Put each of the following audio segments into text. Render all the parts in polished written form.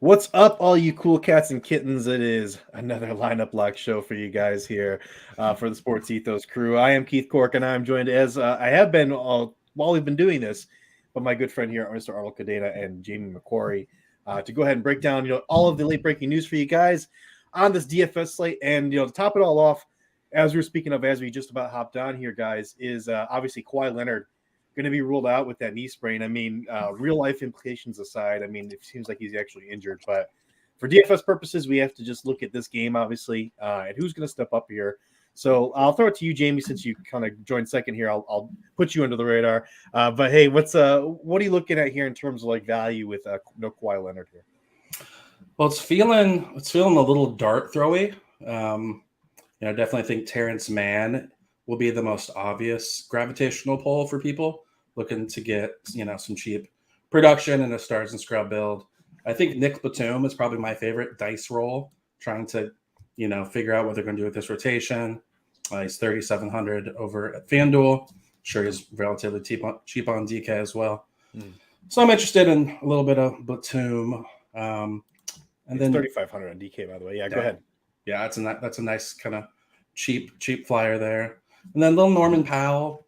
What's up, all you cool cats and kittens? It is another lineup lock show for you guys here for the Sports Ethos crew. I am Keith Cork, and I'm joined as I have been all while we've been doing this, but my good friend here, Mr. Arnold Cadena and Jamie McQuarrie, to go ahead and break down, all of the late breaking news for you guys on this DFS slate. And to top it all off, as we were speaking of, as we just about hopped on here, guys, is obviously Kawhi Leonard going to be ruled out with that knee sprain. I mean, real life implications aside, I mean, it seems like he's actually injured. But for DFS purposes, we have to just look at this game, obviously, and who's going to step up here. So I'll throw it to you, Jamie, since you kind of joined second here. I'll put you under the radar. But hey, what are you looking at here in terms of like value with no Kawhi Leonard here? Well, it's feeling a little dart throwy. I definitely think Terrence Mann will be the most obvious gravitational pull for people looking to get, some cheap production in a stars and scrub build. I think Nick Batum is probably my favorite dice roll, trying to, figure out what they're going to do with this rotation. He's 3,700 over at FanDuel. Sure, he's relatively cheap on DK as well. So I'm interested in a little bit of Batum. And then 3,500 on DK, by the way. Yeah, go ahead. Yeah, that's a nice kind of cheap flyer there. And then little Norman Powell.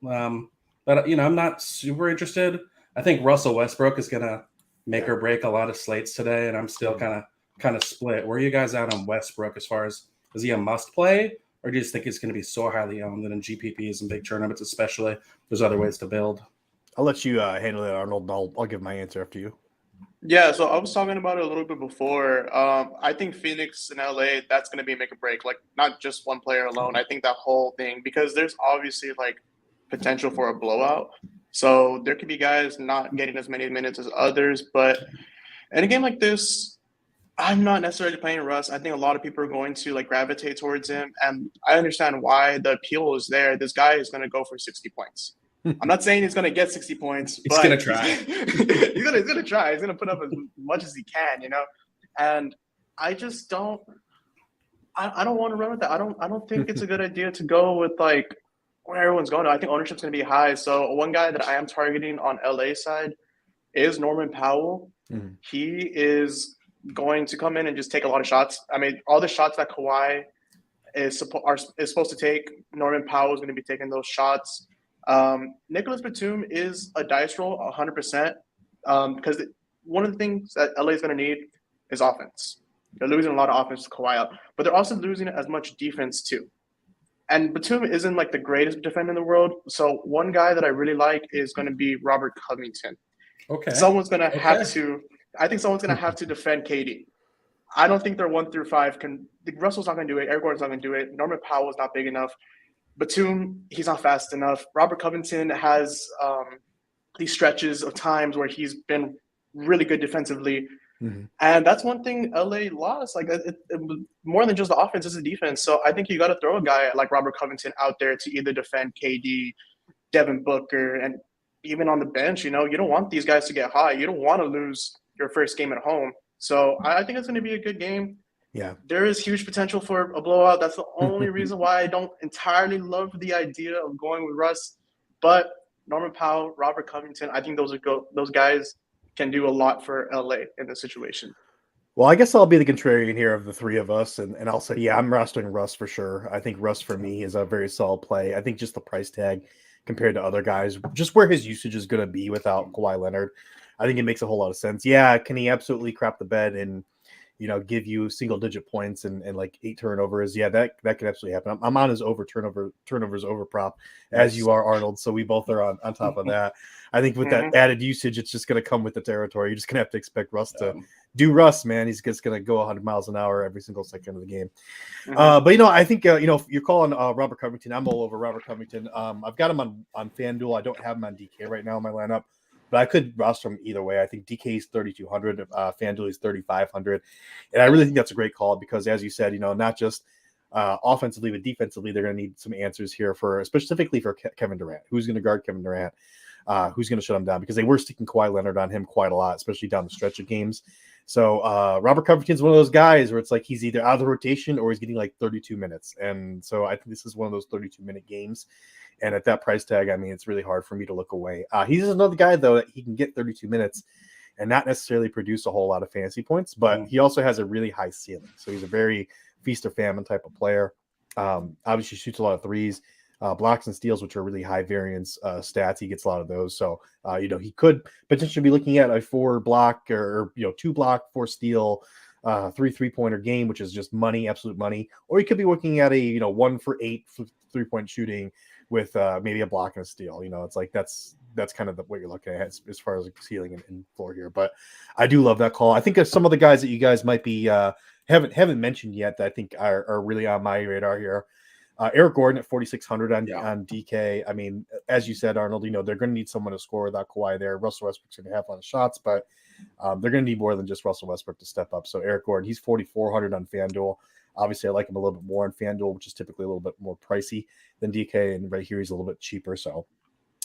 But I'm not super interested. I think Russell Westbrook is gonna make or break a lot of slates today, and I'm still kind of split. Where are you guys out on Westbrook as far as is he a must play, or do you just think he's gonna be so highly owned that in GPPs and big tournaments especially, there's other ways to build? I'll let you handle that, Arnold. I'll give my answer after you. Yeah, so I was talking about it a little bit before. I think Phoenix and LA, that's going to be make or break. Like, not just one player alone. I think that whole thing, because there's obviously like potential for a blowout. So there could be guys not getting as many minutes as others. But in a game like this, I'm not necessarily playing Russ. I think a lot of people are going to like gravitate towards him, and I understand why the appeal is there. This guy is going to go for 60 points. I'm not saying he's going to get 60 points, but he's going to try. he's going to try. He's going to put up as much as he can, And I just don't. I don't want to run with that. I don't think it's a good idea to go with like where everyone's going. I think ownership's going to be high. So one guy that I am targeting on LA side is Norman Powell. He is going to come in and just take a lot of shots. I mean, all the shots that Kawhi is supposed to take, Norman Powell is going to be taking those shots. Nicholas Batum is a dice roll 100%, because one of the things that LA is going to need is offense. They're losing a lot of offense to Kawhi out, but they're also losing as much defense too. And Batum isn't like the greatest defender in the world. So one guy that I really like is going to be Robert Covington. Okay. Someone's going to have to. I think someone's going to have to defend KD. I don't think they're 1 through 5 can. Russell's not going to do it. Eric Gordon's not going to do it. Norman Powell's not big enough. Batum, he's not fast enough. Robert Covington has these stretches of times where he's been really good defensively. And that's one thing LA lost. Like it more than just the offense, it's the defense. So I think you got to throw a guy like Robert Covington out there to either defend KD, Devin Booker, and even on the bench. You don't want these guys to get hot. You don't want to lose your first game at home. So I think it's going to be a good game. Yeah, there is huge potential for a blowout. That's the only reason why I don't entirely love the idea of going with Russ. But Norman Powell, Robert Covington, I think those guys can do a lot for LA in this situation. Well, I guess I'll be the contrarian here of the three of us, and I'll say, yeah, I'm rostering Russ for sure. I think Russ for me is a very solid play. I think just the price tag compared to other guys, just where his usage is going to be without Kawhi Leonard, I think it makes a whole lot of sense. Yeah, can he absolutely crap the bed and give you single digit points and like 8 turnovers? Yeah, that could absolutely happen. I'm on his turnovers over prop as you are, Arnold. So we both are on top of that. I think with that added usage, it's just going to come with the territory. You're just going to have to expect Russ to do Russ, man. He's just going to go 100 miles an hour every single second of the game. But I think you're calling Robert Covington. I'm all over Robert Covington. I've got him on FanDuel. I don't have him on DK right now in my lineup. But I could roster him either way. I think DK is 3,200, FanDuel is 3,500, and I really think that's a great call because, as you said, not just offensively but defensively, they're going to need some answers here specifically for Kevin Durant. Who's going to guard Kevin Durant? Who's going to shut him down? Because they were sticking Kawhi Leonard on him quite a lot, especially down the stretch of games. So Robert Covington's one of those guys where it's like he's either out of the rotation or he's getting like 32 minutes, and so I think this is one of those 32-minute games. And at that price tag, I mean, it's really hard for me to look away. He's another guy, though, that he can get 32 minutes and not necessarily produce a whole lot of fantasy points, but he also has a really high ceiling. So he's a very feast or famine type of player. Obviously shoots a lot of threes, blocks and steals, which are really high variance stats. He gets a lot of those. So, he could potentially be looking at a 4 block or 2 block, 4 steal, 3 3-pointer game, which is just money, absolute money. Or he could be looking at a 1 for 8 3-point shooting with maybe a block and a steal. It's like that's kind of what you're looking at as far as ceiling and floor here. But I do love that call. I think some of the guys that you guys might be haven't mentioned yet that I think are really on my radar here. Eric Gordon at 4,600 on DK. I mean, as you said, Arnold, they're going to need someone to score without Kawhi there. Russell Westbrook's going to have a lot of shots, but they're going to need more than just Russell Westbrook to step up. So Eric Gordon, he's 4,400 on FanDuel. Obviously, I like him a little bit more on FanDuel, which is typically a little bit more pricey than DK, and right here he's a little bit cheaper. So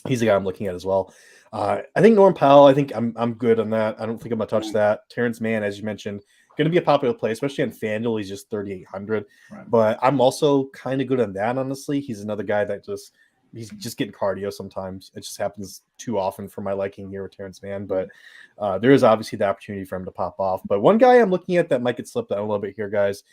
he's the guy I'm looking at as well. I think Norm Powell, I think I'm good on that. I don't think I'm going to touch that. Terrence Mann, as you mentioned, going to be a popular play, especially on FanDuel. He's just 3,800. Right. But I'm also kind of good on that, honestly. He's another guy that he's just getting cardio sometimes. It just happens too often for my liking here with Terrence Mann. But there is obviously the opportunity for him to pop off. But one guy I'm looking at that might get slipped down a little bit here, guys,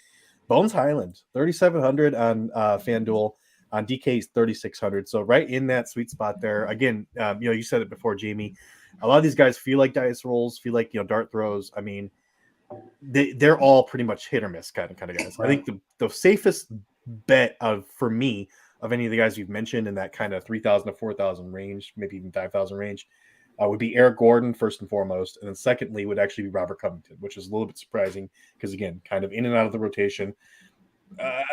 Bones Highland, 3,700 on FanDuel. On DK's 3,600. So right in that sweet spot there. Again, you said it before, Jamie. A lot of these guys feel like dice rolls, feel like dart throws. I mean, they're all pretty much hit or miss kind of guys. Right. I think the safest bet for me of any of the guys you've mentioned in that kind of 3,000 to 4,000 range, maybe even 5,000 range, would be Eric Gordon first and foremost, and then secondly would actually be Robert Covington, which is a little bit surprising because again, kind of in and out of the rotation.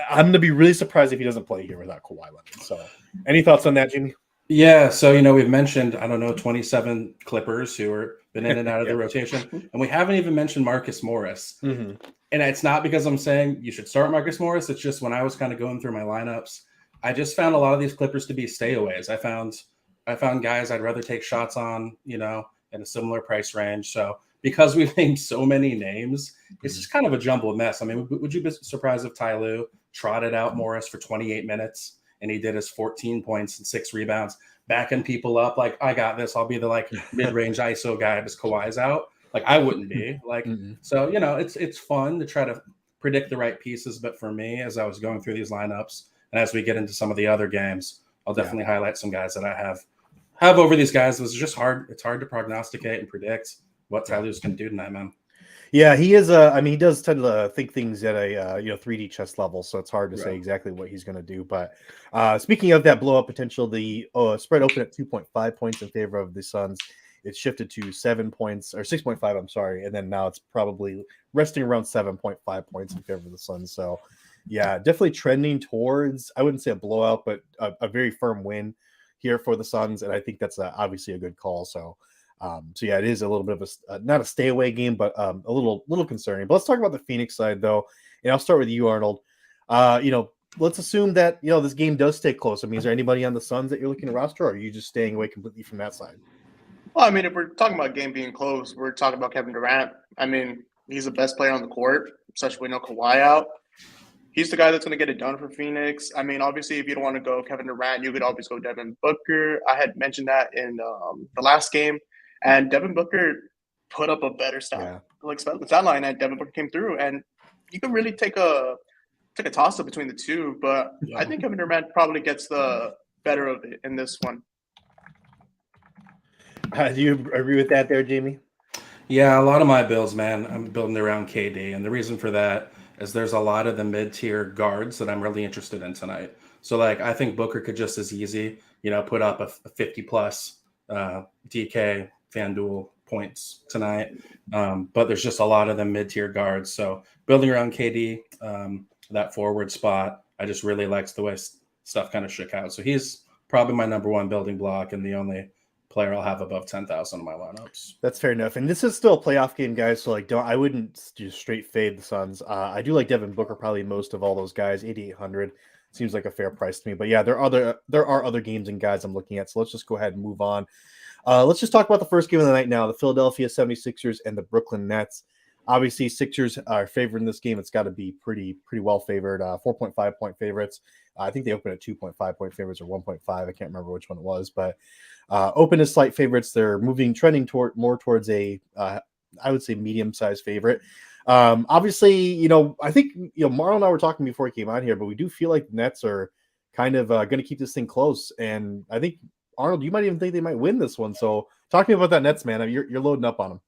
I'm going to be really surprised if he doesn't play here without Kawhi Leonard. So, any thoughts on that, Jimmy? Yeah, so we've mentioned 27 Clippers who are been in and out of the rotation, and we haven't even mentioned Marcus Morris. Mm-hmm. And it's not because I'm saying you should start Marcus Morris. It's just when I was kind of going through my lineups, I just found a lot of these Clippers to be stayaways. I found guys I'd rather take shots on, in a similar price range. So because we've named so many names, it's just kind of a jumbled mess. I mean, would you be surprised if Ty Lue trotted out Morris for 28 minutes and he did his 14 points and 6 rebounds, backing people up like, I got this. I'll be the mid-range ISO guy because Kawhi's out. I wouldn't be So, it's fun to try to predict the right pieces. But for me, as I was going through these lineups and as we get into some of the other games, I'll definitely highlight some guys that I have over these guys. It was just hard. It's hard to prognosticate and predict what Ty Lue's going to do tonight, man. Yeah, he is. He does tend to think things at a 3D chess level, so it's hard to say exactly what he's going to do. But speaking of that blow up potential, the spread opened at 2.5 points in favor of the Suns. It shifted to 7 points or 6.5. I'm sorry, and then now it's probably resting around 7.5 points in favor of the Suns. So, yeah, definitely trending towards, I wouldn't say a blowout, but a very firm win here for the Suns, and I think that's obviously a good call. So yeah, it is a little bit of a not a stay away game, but a little concerning. But let's talk about the Phoenix side though, and I'll start with you, Arnold. Let's assume that this game does stay close. I mean, is there anybody on the Suns that you're looking to roster, or are you just staying away completely from that side? Well, I mean, if we're talking about game being close, we're talking about Kevin Durant. I mean, he's the best player on the court, especially with no Kawhi out. He's the guy that's going to get it done for Phoenix. I mean, obviously, if you don't want to go Kevin Durant, you could always go Devin Booker. I had mentioned that in the last game. And Devin Booker put up a better stat line, and Devin Booker came through. And you can really take a toss-up between the two. But I think Kevin Durant probably gets the better of it in this one. Do you agree with that there, Jamie? Yeah, a lot of my builds, man, I'm building around KD. And the reason for that is there's a lot of the mid-tier guards that I'm really interested in tonight. So, I think Booker could just as easy, put up a 50-plus DK FanDuel points tonight. But there's just a lot of the mid-tier guards. So, building around KD, that forward spot, I just really likes the way stuff kind of shook out. So, he's probably my number one building block and the only player I'll have above 10,000 in my lineups. That's fair enough. And this is still a playoff game, guys. So I wouldn't just straight fade the Suns. I do like Devin Booker probably most of all those guys. 8,800 seems like a fair price to me. But yeah, there are other games and guys I'm looking at. So let's just go ahead and move on. Let's just talk about the first game of the night now. The Philadelphia 76ers and the Brooklyn Nets. Obviously, Sixers are favored in this game. It's got to be pretty well favored. 4.5 point favorites. I think they opened at 2.5 point favorites or 1.5. I can't remember which one it was, but open as slight favorites. They're trending towards a I would say medium-sized favorite. Obviously, I think Marlon and I were talking before he came out here, but we do feel like the Nets are kind of going to keep this thing close, and I think Arnold, you might even think they might win this one. So talk to me about that Nets, man. You're loading up on them.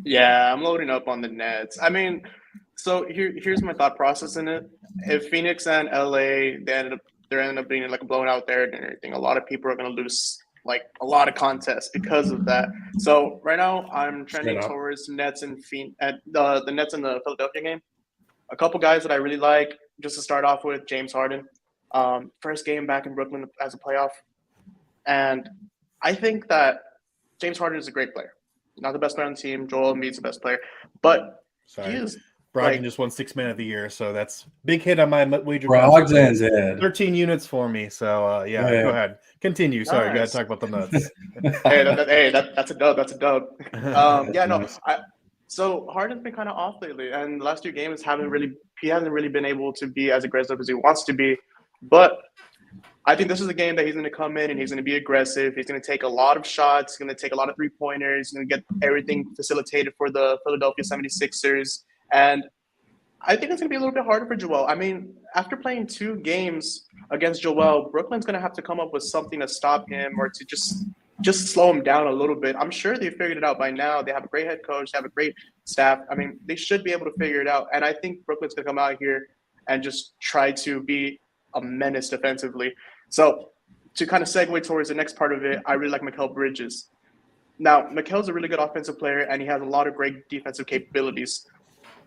Yeah, I'm loading up on the Nets. I mean, so here's my thought process in it. If Phoenix and LA they're ended up being like a blown out there and everything, a lot of people are going to lose like a lot of contests because of that. So right now I'm trending towards Nets and the Nets in the Philadelphia game. A couple guys that I really like, just to start off with, James Harden. First game back in Brooklyn as a playoff. And I think that James Harden is a great player. Not the best player on the team. Joel Embiid's the best player. But he is Brogdon just won 6th man of the year, so that's big hit on my wager. Brogdon's in 13 units for me. So yeah, go ahead. Continue. Sorry, you got to talk about the Nuts. That's a dub. That's a dub. So Harden's been kind of off lately, and the last 2 games he hasn't really been able to be as aggressive as he wants to be. But I think this is a game that he's going to come in and he's going to be aggressive. He's going to take a lot of shots. He's going to take a lot of 3-pointers. He's going to get everything facilitated for the Philadelphia 76ers. And I think it's going to be a little bit harder for Joel. I mean, after playing 2 games against Joel, Brooklyn's going to have to come up with something to stop him or to just slow him down a little bit. I'm sure they figured it out by now. They have a great head coach. They have a great staff. I mean, they should be able to figure it out. And I think Brooklyn's going to come out here and just try to be a menace defensively. So to kind of segue towards the next part of it, I really like Mikal Bridges. Now, Mikal's a really good offensive player, and he has a lot of great defensive capabilities.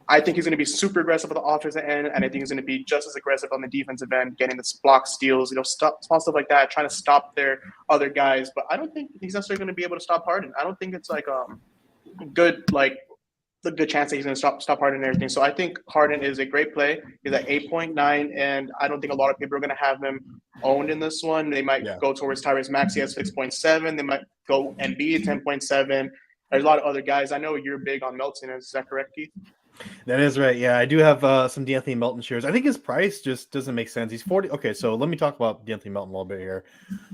I think he's going to be super aggressive on the offensive end, and I think he's going to be just as aggressive on the defensive end, getting the block steals, stuff like that, trying to stop their other guys. But I don't think he's necessarily going to be able to stop Harden. I don't think it's like the good chance that he's going to stop Harden and everything. So I think Harden is a great play. He's at 8.9, and I don't think a lot of people are going to have him owned in this one. They might go towards Tyrese Maxey at 6.7. They might go Embiid 10.7. There's a lot of other guys. I know you're big on Melton. Is that correct, Keith? That is right. Yeah, I do have some D'Anthony Melton shares. I think his price just doesn't make sense. He's 40. Okay, so let me talk about D'Anthony Melton a little bit here.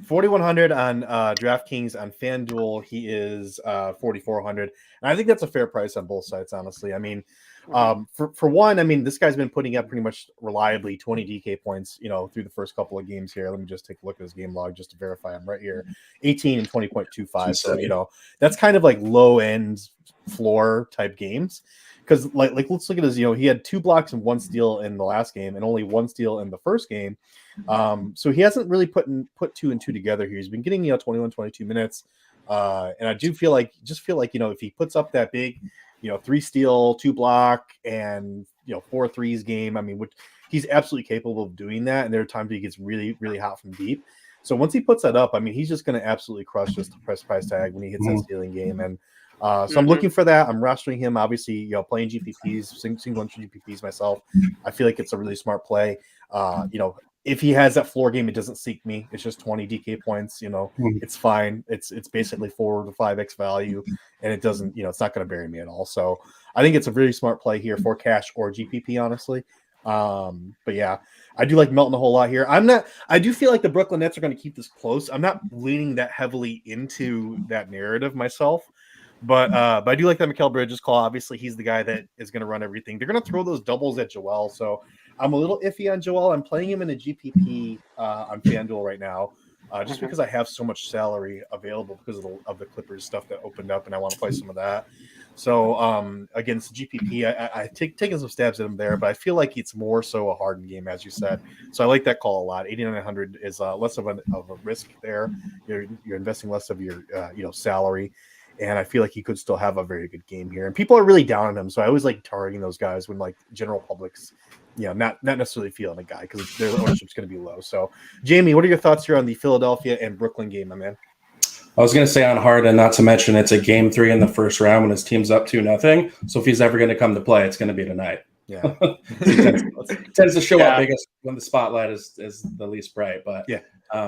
4,100 on DraftKings. On FanDuel, he is 4,400. And I think that's a fair price on both sides, honestly. I mean, for one, I mean, this guy's been putting up pretty much reliably 20 DK points, through the first couple of games here. Let me just take a look at his game log just to verify I'm right here. 18 and 20.25. So, that's kind of like low end floor type games. Because like let's look at his, he had 2 blocks and 1 steal in the last game and only 1 steal in the first game. So he hasn't really put 2 and 2 together here. He's been getting 21, 22 minutes. And I do feel like if he puts up that big, 3 steal, 2 block, and 4 threes game, I mean, he's absolutely capable of doing that. And there are times he gets really, really hot from deep. So once he puts that up, I mean, he's just going to absolutely crush just the price tag when he hits that stealing game. And so I'm looking for that. I'm rostering him, obviously, playing GPPs, single entry GPPs myself. I feel like it's a really smart play. If he has that floor game, it doesn't seek me. It's just 20 DK points. It's fine. It's basically 4 to 5x value, and it doesn't, it's not going to bury me at all. So I think it's a really smart play here for cash or GPP, honestly. But yeah, I do like Melton a whole lot here. I do feel like the Brooklyn Nets are going to keep this close. I'm not leaning that heavily into that narrative myself. But I do like that Mikal Bridges call. Obviously, he's the guy that is going to run everything. They're going to throw those doubles at Joel. So I'm a little iffy on Joel. I'm playing him in a GPP on FanDuel right now, just because I have so much salary available because of the Clippers stuff that opened up, and I want to play some of that. So against GPP, I taken some stabs at him there, but I feel like it's more so a Harden game, as you said. So I like that call a lot. 8,900 is less of a risk there. You're investing less of your salary. And I feel like he could still have a very good game here. And people are really down on him. So I always like targeting those guys when like general public's, not necessarily feeling a guy because their ownership's going to be low. So Jamie, what are your thoughts here on the Philadelphia and Brooklyn game, my man? I was going to say on Harden, not to mention it's a game 3 in the first round when his team's up 2-0. So if he's ever going to come to play, it's going to be tonight. Yeah. He tends to show up biggest when the spotlight is the least bright. But I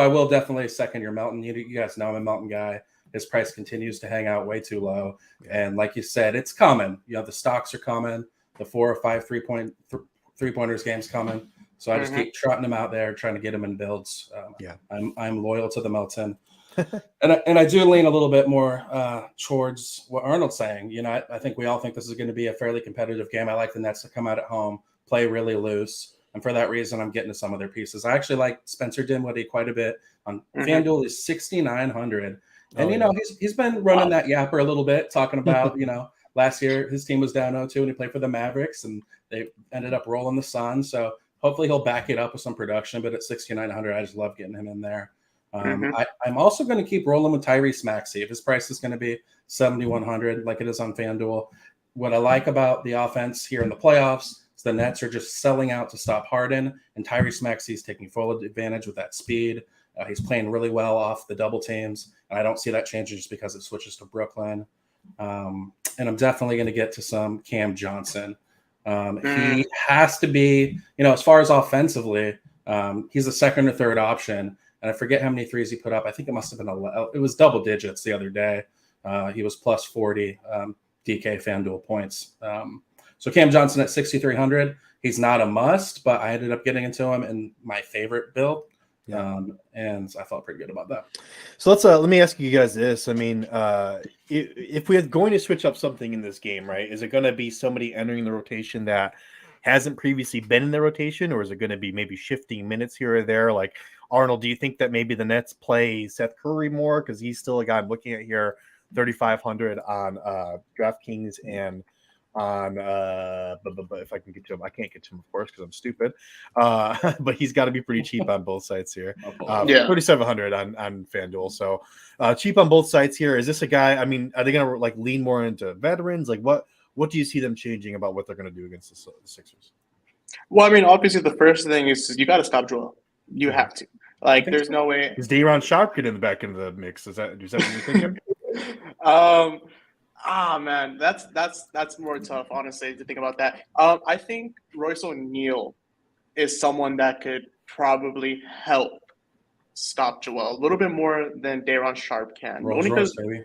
will definitely second your Melton. You guys know I'm a Melton guy. his price continues to hang out way too low. And like you said, it's coming. The stocks are coming. The 4 or 5 three-pointers games coming. So I just keep trotting him out there, trying to get him in builds. I'm loyal to the Melton. and I do lean a little bit more towards what Arnold's saying. I think we all think this is going to be a fairly competitive game. I like the Nets to come out at home, play really loose. And for that reason, I'm getting to some of their pieces. I actually like Spencer Dinwiddie quite a bit. On FanDuel is 6,900. And, he's been running that yapper a little bit, talking about, last year his team was down 0-2 and he played for the Mavericks and they ended up rolling the Suns. So hopefully he'll back it up with some production. But at 6,900, I just love getting him in there. I'm also going to keep rolling with Tyrese Maxey. If his price is going to be 7,100 like it is on FanDuel, what I like about the offense here in the playoffs is the Nets are just selling out to stop Harden, and Tyrese Maxey is taking full advantage with that speed. He's playing really well off the double teams, and I don't see that changing just because it switches to Brooklyn. And I'm definitely going to get to some Cam Johnson. He has to be, as far as offensively, he's a second or third option. And I forget how many threes he put up. I think it must have been it was double digits the other day. He was plus 40 DK FanDuel points. So Cam Johnson at 6,300. He's not a must, but I ended up getting into him in my favorite build. And I felt pretty good about that. So let me ask you guys this. I mean, if we're going to switch up something in this game, right, is it going to be somebody entering the rotation that hasn't previously been in the rotation, or is it going to be maybe shifting minutes here or there? Like, Arnold, do you think that maybe the Nets play Seth Curry more? Because he's still a guy I'm looking at here, 3,500 on DraftKings and on but if I can get to him, I can't get to him, of course, because I'm stupid. But he's got to be pretty cheap on both sites here. 3,700 on FanDuel. So cheap on both sites here. Is this a guy? I mean, are they going to lean more into veterans? Like, what do you see them changing about what they're going to do against the Sixers? Well, I mean, obviously the first thing is you got to stop Joel. You have to. There's no way. Is Day'Ron Sharp getting back into the mix? Is that what you're thinking? Man, that's more tough, honestly, to think about that. I think Royce O'Neal is someone that could probably help stop Joel a little bit more than Day'Ron Sharp can. Rolls Royce, baby.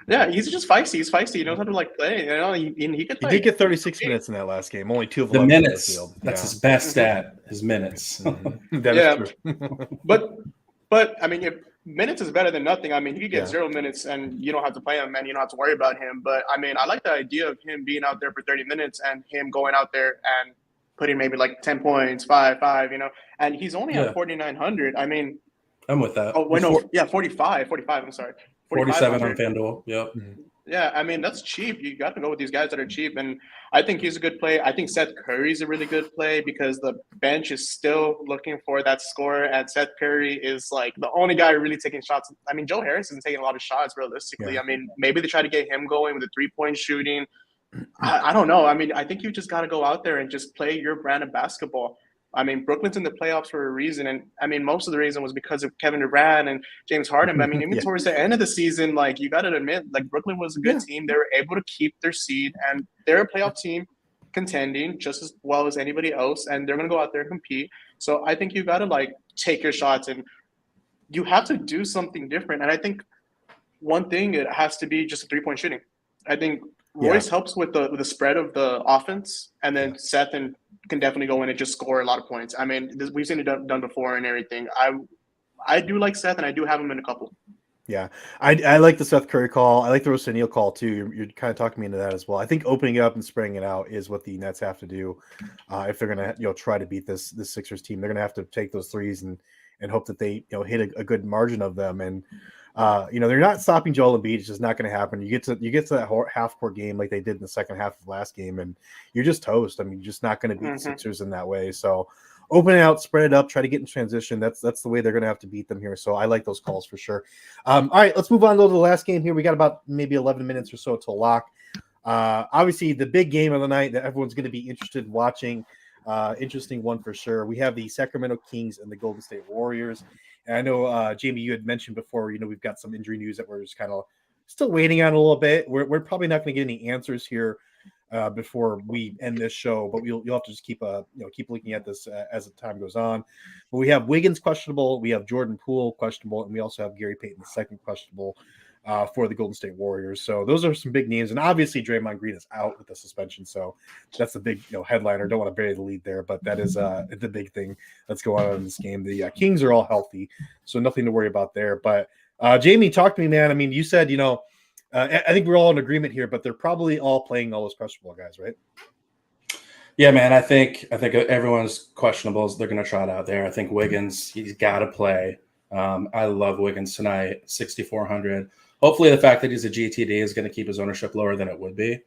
Yeah, he's just feisty. He's feisty. He knows how to play. He could. He did get 36 minutes in that last game. Only 2 of the 11 minutes. On the field. That's his best stat. His minutes. That is true. but I mean, if minutes is better than nothing. I mean, he could get 0 minutes and you don't have to play him and you don't have to worry about him. But I mean, I like the idea of him being out there for 30 minutes and him going out there and putting maybe 10 points, 5, and he's only at 4,900. I mean, I'm with that. Oh, wait, no, 45. I'm sorry. 47 on FanDuel. Yep. Yeah, I mean, that's cheap. You got to go with these guys that are cheap. And I think he's a good play. I think Seth Curry's a really good play because the bench is still looking for that score. And Seth Curry is the only guy really taking shots. I mean, Joe Harris isn't taking a lot of shots realistically. Yeah. I mean, maybe they try to get him going with the 3-point shooting. I don't know. I mean, I think you just got to go out there and just play your brand of basketball. I mean, Brooklyn's in the playoffs for a reason. And I mean, most of the reason was because of Kevin Durant and James Harden. But I mean, even towards the end of the season, you got to admit, Brooklyn was a good team. They were able to keep their seed and they're a playoff team contending just as well as anybody else. And they're going to go out there and compete. So I think you got to take your shots and you have to do something different. And I think one thing, it has to be just a 3-point shooting. I think Royce helps with the spread of the offense, and then Seth can definitely go in and just score a lot of points. I mean, we've seen it done before and everything. I do like Seth, and I do have him in a couple. Yeah, I like the Seth Curry call. I like the Royce O'Neal call too. You're kind of talking me into that as well. I think opening it up and spreading it out is what the Nets have to do if they're going to try to beat this Sixers team. They're going to have to take those threes and hope that they hit a good margin of them. And they're not stopping Joel Embiid. It's just not going to happen. You get to that half court game like they did in the second half of the last game, and you're just toast. I mean, you're just not going to beat the Sixers in that way. So open it out, spread it up, try to get in transition. That's the way they're going to have to beat them here. So I like those calls for sure. All right, let's move on to the last game here. We got about maybe 11 minutes or so to lock. Obviously, the big game of the night that everyone's going to be interested in watching. Interesting one for sure. We have the Sacramento Kings and the Golden State Warriors. And I know, Jamie, you had mentioned before, we've got some injury news that we're just kind of still waiting on a little bit. We're probably not going to get any answers here before we end this show, but you'll have to just keep looking at this as the time goes on. But we have Wiggins questionable, we have Jordan Poole questionable, and we also have Gary Payton II questionable. for the Golden State Warriors. So those are some big names, and obviously Draymond Green is out with the suspension, so that's the big headliner. Don't want to bury the lead there, but that is the big thing that's going on in this game. The Kings are all healthy, so nothing to worry about there. But Jamie, talk to me, man. I mean, you said I think we're all in agreement here, but they're probably all playing all those questionable guys, right? Yeah, man. I think everyone's questionables. They're going to try it out there. I think Wiggins, he's got to play. I love Wiggins tonight, 6,400. Hopefully, the fact that he's a GTD is going to keep his ownership lower than it would be.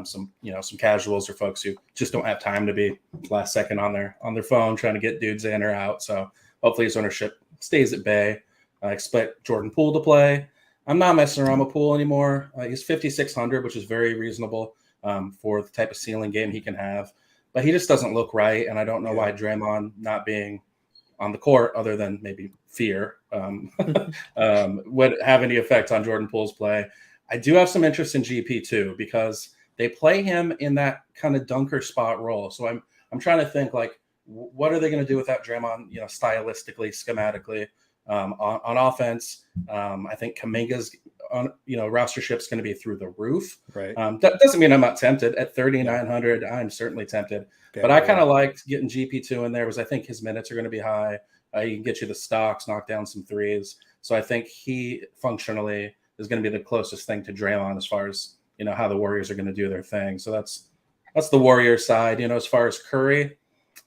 Some casuals or folks who just don't have time to be last second on their phone trying to get dudes in or out. So hopefully his ownership stays at bay. I expect Jordan Poole to play. I'm not messing around with Poole anymore. He's 5,600, which is very reasonable for the type of ceiling game he can have. But he just doesn't look right, and I don't know why Draymond not being on the court, other than maybe fear, would have any effect on Jordan Poole's play. I do have some interest in GP too, because they play him in that kind of dunker spot role. So I'm trying to think, like, what are they going to do without Draymond, stylistically, schematically, on offense? I think Kuminga's rostership's going to be through the roof. Right. That doesn't mean I'm not tempted. At 3,900, I'm certainly tempted. But I kind of liked getting GP2 in there, because I think his minutes are going to be high. He can get you the stocks, knock down some threes. So I think he functionally is going to be the closest thing to Draymond as far as how the Warriors are going to do their thing. So that's the Warriors side. As far as Curry,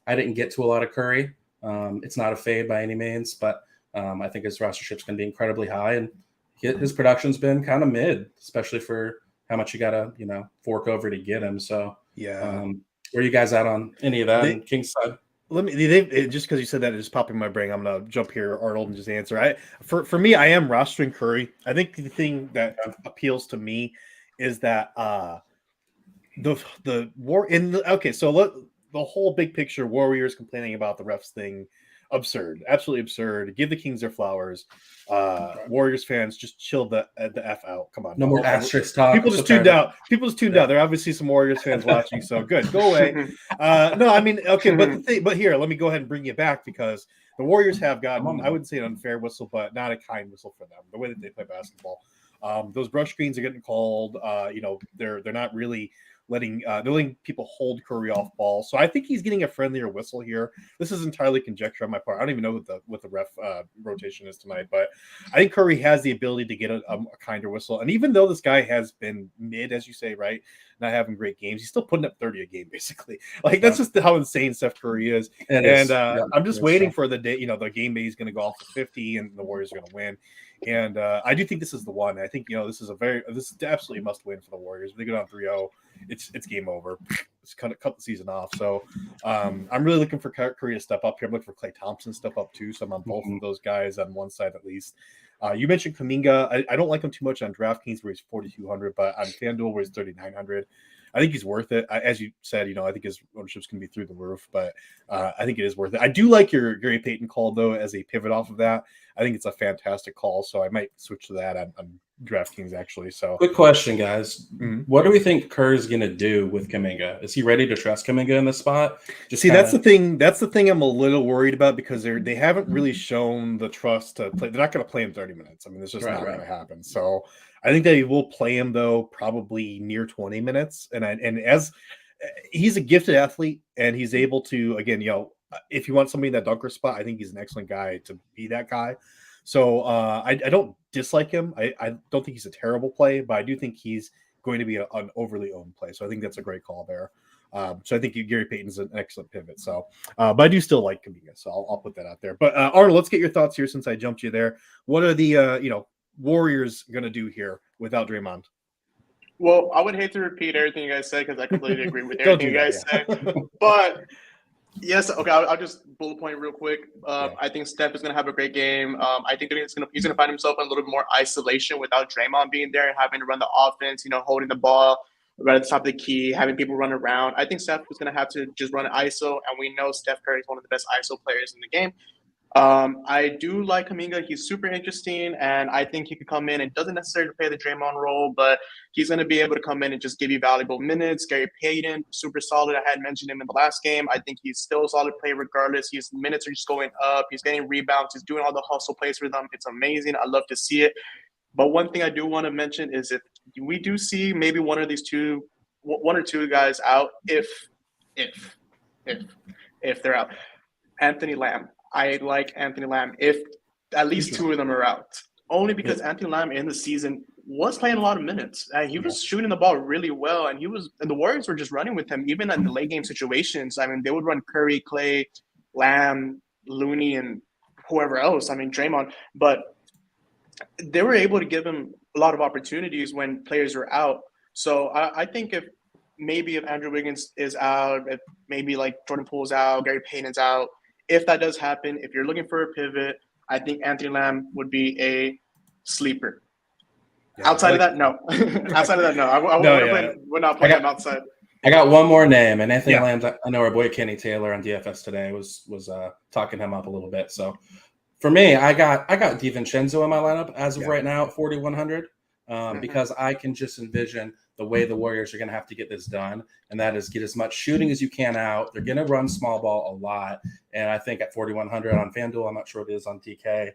I didn't get to a lot of Curry. It's not a fade by any means, but I think his rostership's going to be incredibly high, and his production's been kind of mid, especially for how much you got to fork over to get him. So yeah. Where are you guys at on any of that on King's side? Just because you said that, it just popped in my brain. I'm gonna jump here, Arnold, and just answer. For me, I am rostering Curry. I think the thing that appeals to me is that the war in the whole big picture, Warriors complaining about the refs thing, absurd, absolutely absurd. Give the Kings their flowers. Warriors fans, just chill the F out. Come on, no more asterisk talk. People just tuned out. There are obviously some Warriors fans watching, so good. Go away. No, I mean, okay, but here, let me go ahead and bring you back, because the Warriors have gotten, I wouldn't say an unfair whistle, but not a kind whistle for them. The way that they play basketball, those brush screens are getting called. They're not really they're letting people hold Curry off ball. So I think he's getting a friendlier whistle here. This is entirely conjecture on my part. I don't even know what the ref rotation is tonight, but I think Curry has the ability to get a kinder whistle. And even though this guy has been mid, as you say, right, not having great games, he's still putting up 30 a game, basically. Like, that's just how insane Steph Curry is. I'm just waiting for the day, the game day he's going to go off to 50 and the Warriors are going to win. And I do think this is the one. I think, this is absolutely a must win for the Warriors. If they go down 3-0, it's game over. It's kind of cut the season off. So I'm really looking for Curry to step up here. I'm looking for Klay Thompson to step up too. So I'm on both of those guys on one side at least. You mentioned Kuminga. I don't like him too much on DraftKings where he's 4,200, but on FanDuel where he's 3,900. I think he's worth it. As you said, I think his ownership's going to be through the roof, but I think it is worth it. I do like your Gary Payton call, though, as a pivot off of that. I think it's a fantastic call, so I might switch to that on DraftKings, actually. So, quick question, guys. What do we think Kerr's going to do with Kuminga? Is he ready to trust Kuminga in this spot? That's the thing. That's the thing I'm a little worried about, because they haven't really shown the trust to play. They're not going to play him 30 minutes. I mean, it's just not going to happen. So I think that he will play him, though, probably near 20 minutes. And as he's a gifted athlete, and he's able to, again, if you want somebody in that dunker spot, I think he's an excellent guy to be that guy. So I don't dislike him. I don't think he's a terrible play, but I do think he's going to be an overly owned play. So I think that's a great call there. So I think Gary Payton's an excellent pivot. So, but I do still like Kuminga, so I'll put that out there. But Arnold, let's get your thoughts here since I jumped you there. What are the Warriors going to do here without Draymond? Well, I would hate to repeat everything you guys said, because I completely agree with everything you guys say. But yes, okay, I'll just bullet point real quick. I think Steph is going to have a great game. I think he's going to find himself in a little bit more isolation without Draymond being there and having to run the offense, holding the ball right at the top of the key, having people run around. I think Steph is going to have to just run an ISO, and we know Steph Curry is one of the best ISO players in the game. I do like Kuminga. He's super interesting, and I think he could come in and doesn't necessarily play the Draymond role, but he's going to be able to come in and just give you valuable minutes. Gary Payton, super solid. I had mentioned him in the last game. I think he's still a solid player regardless. His minutes are just going up. He's getting rebounds. He's doing all the hustle plays for them. It's amazing. I love to see it. But one thing I do want to mention is if we do see maybe one or two guys out, if if if they're out, Anthony Lamb. I like Anthony Lamb if at least two of them are out. Only because Anthony Lamb in the season was playing a lot of minutes. He was shooting the ball really well, and the Warriors were just running with him, even in the late game situations. I mean, they would run Curry, Clay, Lamb, Looney, and whoever else. I mean, Draymond, but they were able to give him a lot of opportunities when players were out. So I think if Andrew Wiggins is out, if maybe like Jordan Poole's out, Gary Payton's out, if that does happen, if you're looking for a pivot, I think Anthony Lamb would be a sleeper. Yeah, outside of that, no. Outside of that, no. We're not playing him outside. I got one more name, and Anthony Lamb. I know our boy Kenny Taylor on DFS today was talking him up a little bit. So for me, I got DiVincenzo in my lineup as of right now at 4,100 because I can just envision the way the Warriors are going to have to get this done, and that is get as much shooting as you can out. They're going to run small ball a lot, and I think at 4,100 on FanDuel, I'm not sure what it is on DK.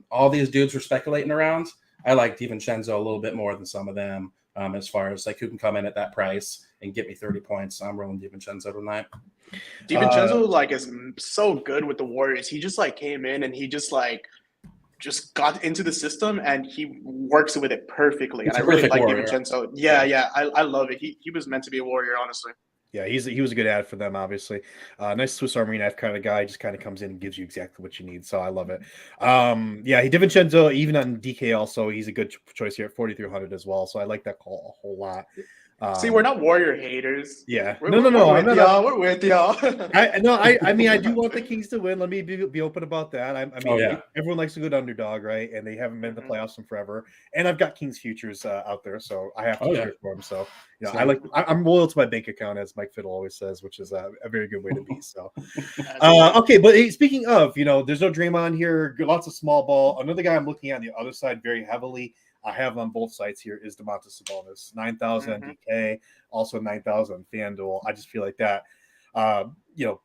All these dudes were speculating around. I like DiVincenzo a little bit more than some of them as far as like who can come in at that price and get me 30 points. I'm rolling DiVincenzo tonight. DiVincenzo is so good with the Warriors. He just came in and he just got into the system and he works with it perfectly. And I really like DiVincenzo. Yeah. I love it. He was meant to be a Warrior, honestly. Yeah, he was a good ad for them, obviously. Nice Swiss Army knife kind of guy, just kind of comes in and gives you exactly what you need. So I love it. DiVincenzo, even on DK also, he's a good choice here at 4,300 as well. So I like that call a whole lot. See, we're not Warrior haters. Yeah. We're with y'all. I do want the Kings to win. Let me be open about that. Everyone likes a good underdog, right? And they haven't been in the playoffs in forever. And I've got Kings futures out there, so I have to cheer for them. So, I'm loyal to my bank account, as Mike Fiddle always says, which is a very good way to be. So, okay. But speaking of, there's no Draymond here. Lots of small ball. Another guy I'm looking at on the other side very heavily. I have on both sites here is Domantas Sabonis, 9,000 on DK, also 9,000 on FanDuel. I just feel like that.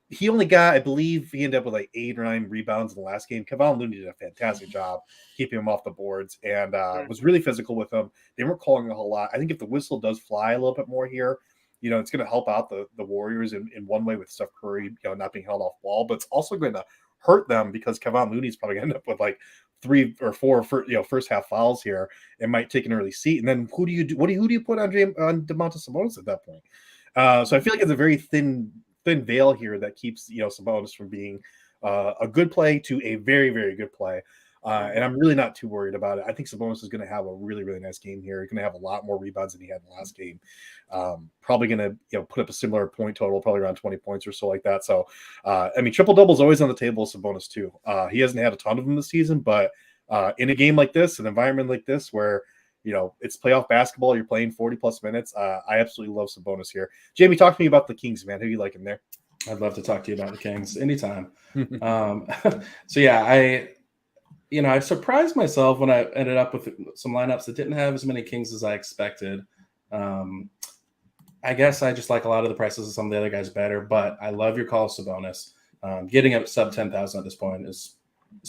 He only got, I believe, he ended up with 8 or 9 rebounds in the last game. Kevon Looney did a fantastic job keeping him off the boards and was really physical with him. They weren't calling a whole lot. I think if the whistle does fly a little bit more here, it's going to help out the Warriors in one way with Steph Curry, not being held off ball, but it's also going to hurt them because Kevon Looney's probably going to end up with 3 or 4 first half fouls here. It might take an early seat. And then who do you do? Who do you put on Domantas Sabonis at that point? So I feel like it's a very thin veil here that keeps Sabonis from being a good play to a very, very good play. And I'm really not too worried about it. I think Sabonis is going to have a really, really nice game here. He's going to have a lot more rebounds than he had in the last game. Probably going to put up a similar point total, probably around 20 points or so like that. So, triple double is always on the table with Sabonis too. He hasn't had a ton of them this season, but in a game like this, an environment like this where it's playoff basketball, you're playing 40 plus minutes. I absolutely love Sabonis here. Jamie, talk to me about the Kings, man. Who you like in there? I'd love to talk to you about the Kings anytime. I surprised myself when I ended up with some lineups that didn't have as many Kings as I expected. I guess I just like a lot of the prices of some of the other guys better, but I love your call, Sabonis. Getting up sub 10,000 at this point is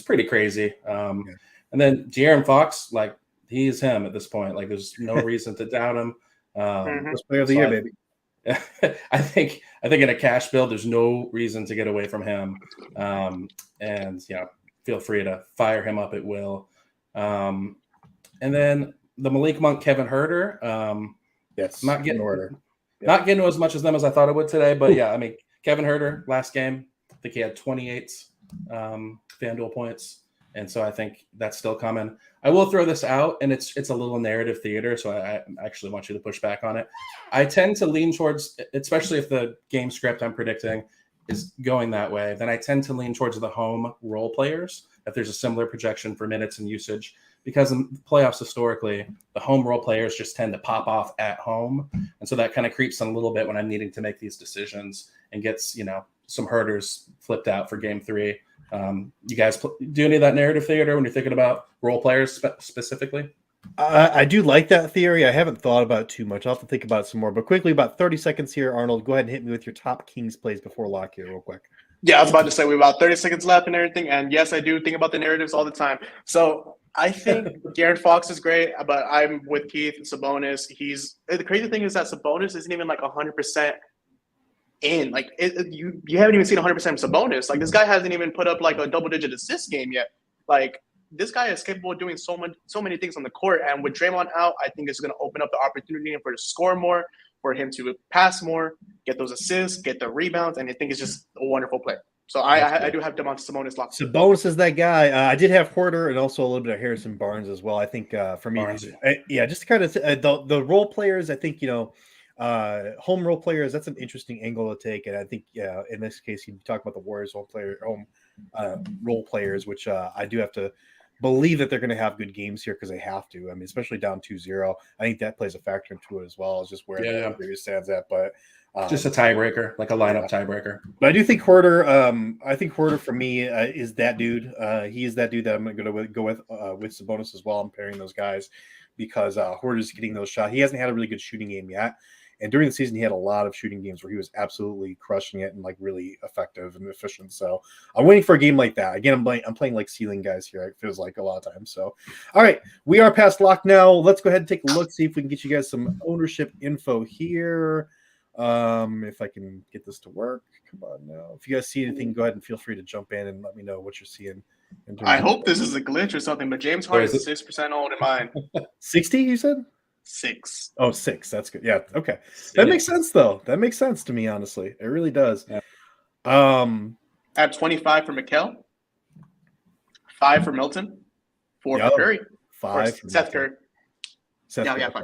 pretty crazy. And then De'Aaron Fox, he is him at this point. There's no reason to doubt him. First player of the year, baby. I think in a cash build, there's no reason to get away from him. Feel free to fire him up at will. And then the Malik Monk, Kevin Huerter. Not getting as much as them as I thought it would today. But Kevin Huerter, last game, I think he had 28 FanDuel points. And so I think that's still coming. I will throw this out, and it's a little narrative theater, so I actually want you to push back on it. I tend to lean towards, especially if the game script I'm predicting is going that way, then I tend to lean towards the home role players if there's a similar projection for minutes and usage, because in playoffs historically, the home role players just tend to pop off at home. And so that kind of creeps in a little bit when I'm needing to make these decisions and gets, some herders flipped out for game 3. You guys do any of that narrative theater when you're thinking about role players specifically? I do like that theory. I haven't thought about it too much. I'll have to think about it some more. But quickly, about 30 seconds here, Arnold, go ahead and hit me with your top Kings plays before lock here real quick. Yeah, I was about to say we have about 30 seconds left and everything. And yes, I do think about the narratives all the time. So I think Garrett Fox is great, but I'm with Keith. Sabonis, the crazy thing is that Sabonis isn't even like 100% in. Like you haven't even seen 100% Sabonis. Like this guy hasn't even put up like a double-digit assist game yet. Like this guy is capable of doing so many things on the court. And with Draymond out, I think it's going to open up the opportunity for him to score more, for him to pass more, get those assists, get the rebounds, and I think it's just a wonderful play. So I do have Domantas Sabonis locked. Sabonis is that guy. I did have Porter and also a little bit of Harrison Barnes as well. I think for me, Barnes. Just kind of the role players. I think home role players. That's an interesting angle to take, and I think in this case, you talk about the Warriors home role players, which I do have to believe that they're going to have good games here because they have to. I mean, especially down 2-0. I think that plays a factor into it as well. It's just where the series stands at, but just a tiebreaker, like a lineup tiebreaker. But I do think Horter. I think Horter for me is that dude. He is that dude that I'm going to go with Sabonis as well. I'm pairing those guys because Horter's getting those shots. He hasn't had a really good shooting game yet. And during the season, he had a lot of shooting games where he was absolutely crushing it and like really effective and efficient. So I'm waiting for a game like that. Again, I'm playing like ceiling guys here. It feels like a lot of times. So, all right, we are past lock now. Let's go ahead and take a look, see if we can get you guys some ownership info here. If I can get this to work. Come on now. If you guys see anything, go ahead and feel free to jump in and let me know what you're seeing. I hope this is a glitch or something, but James Harden is 6% owned in mine. 60, you said? 6. Oh, 6. That's good. Yeah. Okay. That makes sense, though. That makes sense to me, honestly. It really does. Yeah. I have 25 for Mikal, 5 for Milton, 4 for Curry, 5 for Seth Curry. Seth Yeah, Curry. yeah, 5.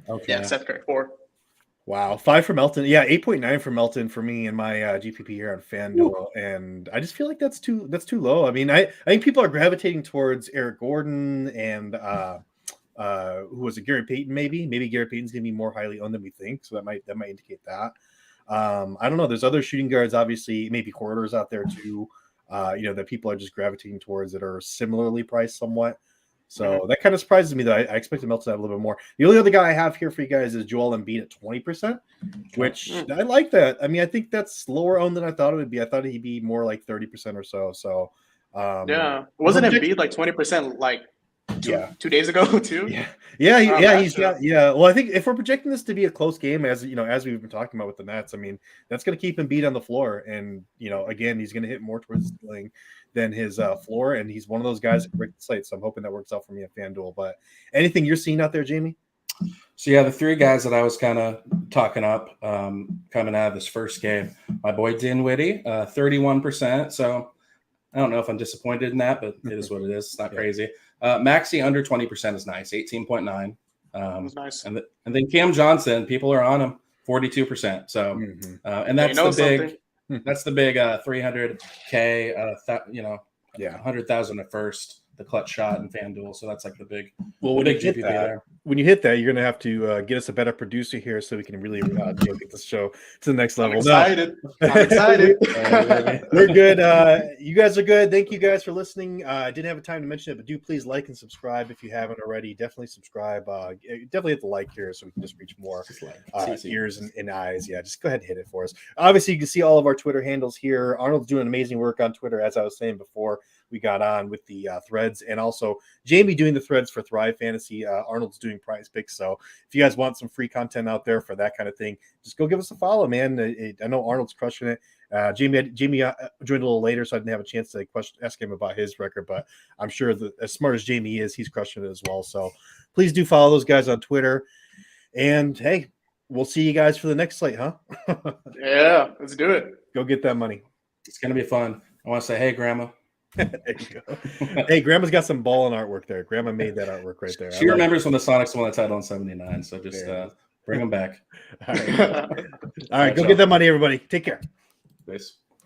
Okay. Yeah, Seth Curry, 4. Wow, 5 for Melton. Yeah, 8.9 for Melton for me in my GPP here on FanDuel, and I just feel like that's too low. I mean, I think people are gravitating towards Eric Gordon and who was it, Gary Payton? Maybe Gary Payton's gonna be more highly owned than we think, so that might indicate that. I don't know. There's other shooting guards, obviously, maybe Hoarders out there too. That people are just gravitating towards that are similarly priced somewhat. So that kind of surprises me that I expected Melton to have a little bit more. The only other guy I have here for you guys is Joel Embiid at 20%, which I like that. I mean, I think that's lower owned than I thought it would be. I thought he'd be more like 30% or so. So wasn't Embiid like 20% like two days ago too? He's got Well, I think if we're projecting this to be a close game, as we've been talking about with the Nets, I mean, that's going to keep Embiid on the floor, and again, he's going to hit more towards the ceiling than his floor, and he's one of those guys that can break the slate. So I'm hoping that works out for me at FanDuel. But anything you're seeing out there, Jamie? So the 3 guys that I was kind of talking up coming out of this first game, my boy Dinwiddie, 31%. So I don't know if I'm disappointed in that, but it is what it is. It's not crazy. Maxey under 20% is nice, 18.9. That's nice. And then Cam Johnson, people are on him, 42%. So and that's that's the big 300K, 100,000 at first, the clutch shot in FanDuel. So that's like the big, big GPP there. When you hit that, you're going to have to get us a better producer here so we can really get this show to the next level. I'm excited. We're good. You guys are good. Thank you guys for listening. I didn't have time to mention it, but do please like and subscribe if you haven't already. Definitely subscribe. Definitely hit the like here so we can just reach more ears and eyes. Yeah, just go ahead and hit it for us. Obviously, you can see all of our Twitter handles here. Arnold's doing amazing work on Twitter, as I was saying before we got on with the threads, and also Jamie doing the threads for Thrive Fantasy. Arnold's doing Prize Picks. So if you guys want some free content out there for that kind of thing, just go give us a follow, man. I know Arnold's crushing it. Jamie joined a little later, so I didn't have a chance to ask him about his record, but I'm sure that as smart as Jamie is, he's crushing it as well. So please do follow those guys on Twitter. And hey, we'll see you guys for the next slate, huh? Yeah, let's do it. Go get that money. It's going to be fun. I want to say, hey, Grandma. There you go. Hey, Grandma's got some ball and artwork there. Grandma made that artwork right there. She remembers when the Sonics won the title in 79, so just bring them back. All right, go get that money, everybody. Take care. Peace.